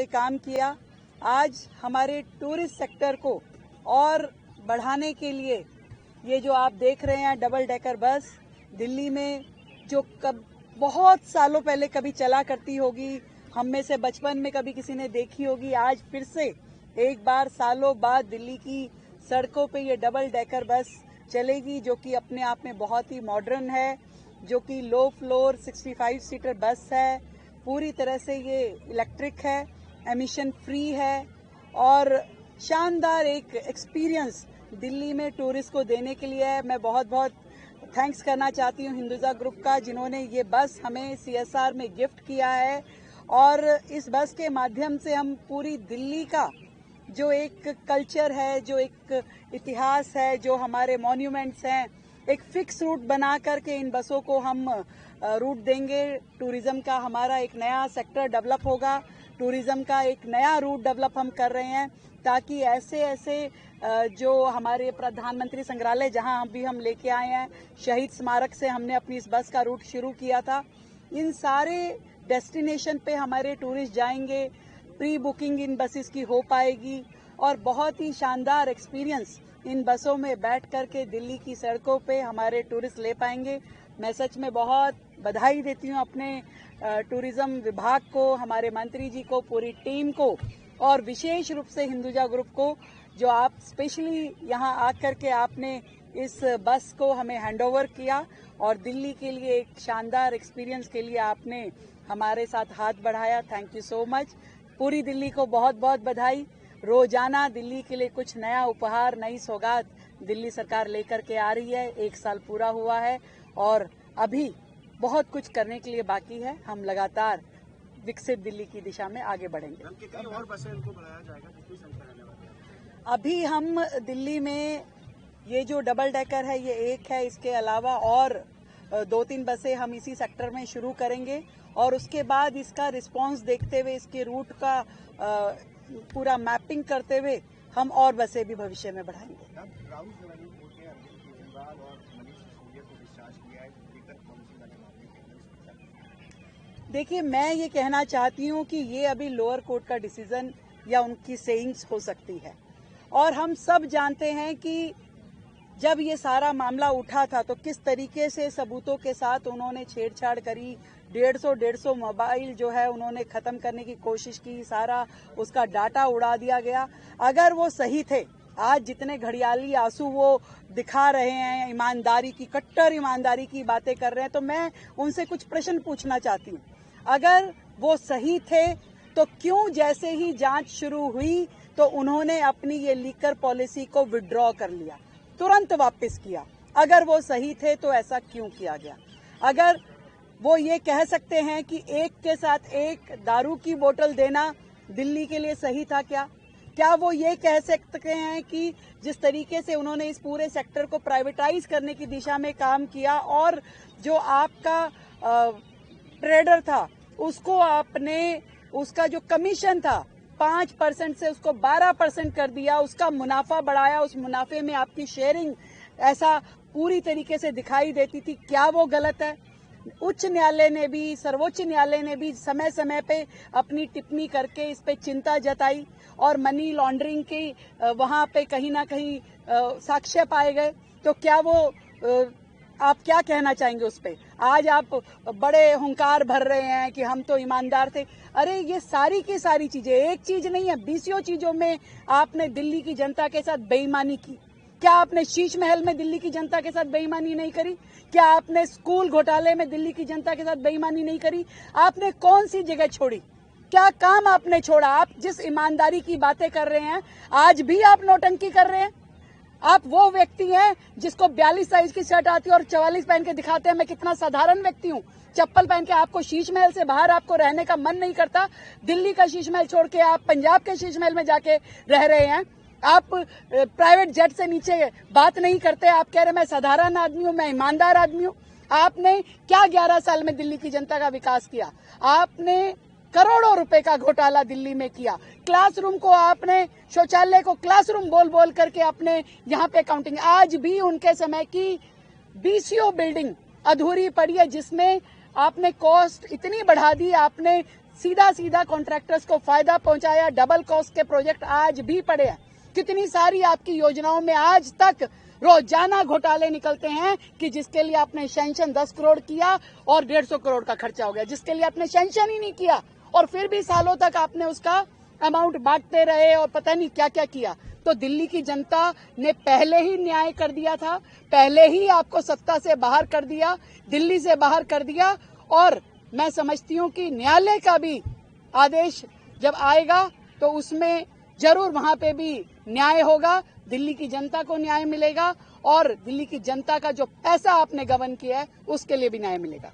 पे काम किया। आज हमारे टूरिस्ट सेक्टर को और बढ़ाने के लिए ये जो आप देख रहे हैं डबल डेकर बस दिल्ली में जो बहुत सालों पहले कभी चला करती होगी, हम में से बचपन में कभी किसी ने देखी होगी, आज फिर से एक बार सालों बाद दिल्ली की सड़कों पे ये डबल डेकर बस चलेगी, जो कि अपने आप में बहुत ही मॉडर्न है, जो कि लो फ्लोर 65 सीटर बस है। पूरी तरह से ये इलेक्ट्रिक है, एमिशन फ्री है और शानदार एक एक्सपीरियंस दिल्ली में टूरिस्ट को देने के लिए है। मैं बहुत बहुत थैंक्स करना चाहती हूँ हिंदुजा ग्रुप का, जिन्होंने ये बस हमें CSR में गिफ्ट किया है। और इस बस के माध्यम से हम पूरी दिल्ली का जो एक कल्चर है, जो एक इतिहास है, जो हमारे मॉन्यूमेंट्स हैं, एक फिक्स रूट बना करके इन बसों को हम रूट देंगे। टूरिज्म का हमारा एक नया सेक्टर डेवलप होगा, टूरिज्म का एक नया रूट डेवलप हम कर रहे हैं, ताकि ऐसे जो हमारे प्रधानमंत्री संग्रहालय जहां भी हम लेके आए हैं, शहीद स्मारक से हमने अपनी इस बस का रूट शुरू किया था, इन सारे डेस्टिनेशन पे हमारे टूरिस्ट जाएंगे। प्री बुकिंग इन बसेस की हो पाएगी और बहुत ही शानदार एक्सपीरियंस इन बसों में बैठ करके दिल्ली की सड़कों पे हमारे टूरिस्ट ले पाएंगे। मैं सच में बहुत बधाई देती हूँ अपने टूरिज्म विभाग को, हमारे मंत्री जी को, पूरी टीम को और विशेष रूप से हिंदुजा ग्रुप को, जो आप स्पेशली यहाँ आकर के आपने इस बस को हमें हैंडओवर किया और दिल्ली के लिए एक शानदार एक्सपीरियंस के लिए आपने हमारे साथ हाथ बढ़ाया। Thank you so much. पूरी दिल्ली को बहुत बहुत बधाई। रोजाना दिल्ली के लिए कुछ नया उपहार, नई सौगात दिल्ली सरकार लेकर के आ रही है। 1 साल पूरा हुआ है और अभी बहुत कुछ करने के लिए बाकी है। हम लगातार विकसित दिल्ली की दिशा में आगे बढ़ेंगे। और बसें इनको बढ़ाया जाएगा, कितनी संख्या रहने वाली है? अभी हम दिल्ली में ये जो डबल डेकर है ये एक है, इसके अलावा और 2-3 बसें हम इसी सेक्टर में शुरू करेंगे और उसके बाद इसका रिस्पांस देखते हुए, इसके रूट का पूरा मैपिंग करते हुए हम और बसें भी भविष्य में बढ़ाएंगे। देखिए, मैं ये कहना चाहती हूँ कि ये अभी लोअर कोर्ट का डिसीजन या उनकी सेइंग्स हो सकती है और हम सब जानते हैं कि जब ये सारा मामला उठा था तो किस तरीके से सबूतों के साथ उन्होंने छेड़छाड़ करी। 150 मोबाइल जो है उन्होंने खत्म करने की कोशिश की, सारा उसका डाटा उड़ा दिया गया। अगर वो सही थे, आज जितने घड़ियाली आंसू वो दिखा रहे हैं, ईमानदारी की, कट्टर ईमानदारी की बातें कर रहे हैं, तो मैं उनसे कुछ प्रश्न पूछना चाहती हूँ। अगर वो सही थे तो क्यों जैसे ही जांच शुरू हुई तो उन्होंने अपनी ये लीकर पॉलिसी को विड्रॉ कर लिया, तुरंत वापस किया? अगर वो सही थे तो ऐसा क्यों किया गया? अगर वो ये कह सकते हैं कि एक के साथ एक दारू की बोतल देना दिल्ली के लिए सही था क्या वो ये कह सकते हैं कि जिस तरीके से उन्होंने इस पूरे सेक्टर को प्राइवेटाइज करने की दिशा में काम किया और जो आपका ट्रेडर था उसको आपने, उसका जो कमीशन था 5% से उसको 12% कर दिया, उसका मुनाफा बढ़ाया, उस मुनाफे में आपकी शेयरिंग ऐसा पूरी तरीके से दिखाई देती थी, क्या वो गलत है? उच्च न्यायालय ने भी, सर्वोच्च न्यायालय ने भी समय समय पे अपनी टिप्पणी करके इस पे चिंता जताई और मनी लॉन्ड्रिंग की वहां पे कहीं ना कहीं साक्ष्य पाए गए। तो क्या वो आप क्या कहना चाहेंगे उस पे? आज आप बड़े हुंकार भर रहे हैं कि हम तो ईमानदार थे। अरे ये सारी की सारी चीजें, एक चीज नहीं है, 20 चीजों में आपने दिल्ली की जनता के साथ बेईमानी की। क्या आपने शीश महल में दिल्ली की जनता के साथ बेईमानी नहीं करी? क्या आपने स्कूल घोटाले में दिल्ली की जनता के साथ बेईमानी नहीं करी? आपने कौन सी जगह छोड़ी? क्या काम आपने छोड़ा? आप जिस ईमानदारी की बातें कर रहे हैं, आज भी आप नौटंकी कर रहे हैं। आप वो व्यक्ति हैं जिसको 42 साइज की शर्ट आती है और 44 पहन के दिखाते हैं मैं कितना साधारण व्यक्ति हूँ। चप्पल पहन के आपको शीश महल से बाहर आपको रहने का मन नहीं करता। दिल्ली का शीश महल छोड़ के आप पंजाब के शीश महल में जाके रह रहे हैं। आप प्राइवेट जेट से नीचे बात नहीं करते। आप कह रहे मैं साधारण आदमी हूँ, मैं ईमानदार आदमी हूँ। आपने क्या 11 साल में दिल्ली की जनता का विकास किया? आपने करोड़ों रुपए का घोटाला दिल्ली में किया। क्लासरूम को आपने, शौचालय को क्लासरूम बोल बोल करके अपने यहाँ पे काउंटिंग। आज भी उनके समय की BCO बिल्डिंग अधूरी पड़ी है, जिसमें आपने कॉस्ट इतनी बढ़ा दी, आपने सीधा सीधा कॉन्ट्रैक्टर्स को फायदा पहुंचाया। डबल कॉस्ट के प्रोजेक्ट आज भी पड़े हैं। कितनी सारी आपकी योजनाओं में आज तक रोजाना घोटाले निकलते हैं कि जिसके लिए आपने सैंक्शन 10 करोड़ किया और 150 करोड़ का खर्चा हो गया, जिसके लिए आपने सैंक्शन ही नहीं किया और फिर भी सालों तक आपने उसका अमाउंट बांटते रहे और पता नहीं क्या क्या किया। तो दिल्ली की जनता ने पहले ही न्याय कर दिया था, पहले ही आपको सत्ता से बाहर कर दिया, दिल्ली से बाहर कर दिया। और मैं समझती हूँ कि न्यायालय का भी आदेश जब आएगा तो उसमें जरूर वहां पे भी न्याय होगा, दिल्ली की जनता को न्याय मिलेगा और दिल्ली की जनता का जो पैसा आपने गबन किया है उसके लिए भी न्याय मिलेगा।